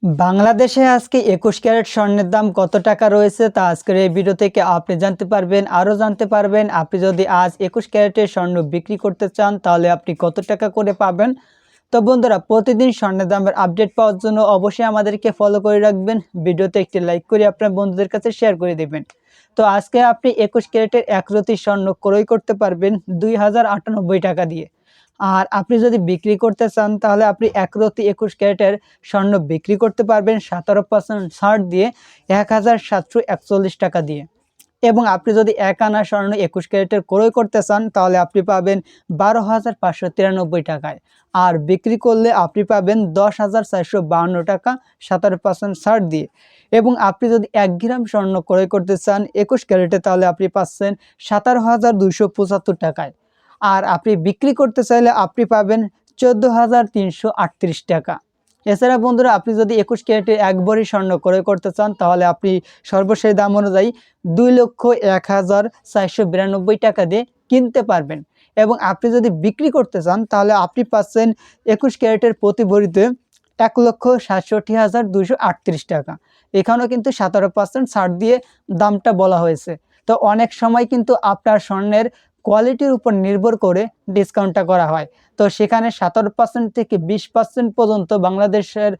বাংলাদেশে আজকে ২১ ক্যারেট স্বর্ণের দাম কত টাকা রয়েছে তা আজকের এই ভিডিও থেকে আপনি জানতে পারবেন। আরও জানতে পারবেন আপনি যদি আজ ২১ ক্যারেটের স্বর্ণ বিক্রি করতে চান তাহলে আপনি কত টাকা করে পাবেন। তো বন্ধুরা, প্রতিদিন স্বর্ণের দামের আপডেট পাওয়ার জন্য অবশ্যই আমাদেরকে ফলো করে রাখবেন। ভিডিওতে একটি লাইক করে আপনার বন্ধুদের কাছে শেয়ার করে দেবেন। তো আজকে আপনি ২১ ক্যারেটের ১ রতি স্বর্ণ ক্রয় করতে পারবেন ২,০৯৮ টাকা দিয়ে। আর আপনি যদি বিক্রি করতে চান তাহলে আপনি ১ রতি ২১ ক্যারেটের স্বর্ণ বিক্রি করতে পারবেন ১৭% ছাড় দিয়ে ১,৭৪১ টাকা দিয়ে। এবং আপনি যদি ১ আনা স্বর্ণ ২১ ক্যারেটের ক্রয় করতে চান তাহলে আপনি পাবেন ১২,৫৯৩ টাকায়। আর বিক্রি করলে আপনি পাবেন ১০,৪৫২ টাকা ১৭% ছাড় দিয়ে। এবং আপনি যদি ১ গ্রাম স্বর্ণ ক্রয় করতে চান ২১ ক্যারেটে তাহলে আপনি পাচ্ছেন ১৭,২৭৫ টাকায়। আর আপনি বিক্রি করতে চাইলে আপনি পাবেন ১৪,৩৩৮ টাকা। এছাড়া বন্ধুরা, আপনি যদি ২১ ক্যারেটের ১ ভরি স্বর্ণ ক্রয় করতে চান তাহলে আপনি সর্বশেষ দাম অনুযায়ী ২,০১,৪৯২ টাকা দিয়ে কিনতে পারবেন। এবং আপনি যদি বিক্রি করতে চান তাহলে আপনি পাচ্ছেন ২১ ক্যারেটের প্রতি ভরিতে ১,৬৭,২৩৮ টাকা। এখানেও কিন্তু ১৭% ছাড় দিয়ে দামটা বলা হয়েছে। তো অনেক সময় কিন্তু আপনার স্বর্ণের কোয়ালিটির উপর নির্ভর করে ডিসকাউন্টটা করা হয়। তো সেখানে ১৭% থেকে ২০% পর্যন্ত বাংলাদেশের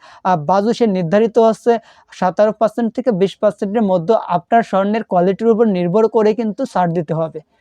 বাজেটে নির্ধারিত হচ্ছে। ১৭% থেকে ২০% এর মধ্যে আপনার স্বর্ণের কোয়ালিটির উপর নির্ভর করে কিন্তু ছাড় দিতে হবে।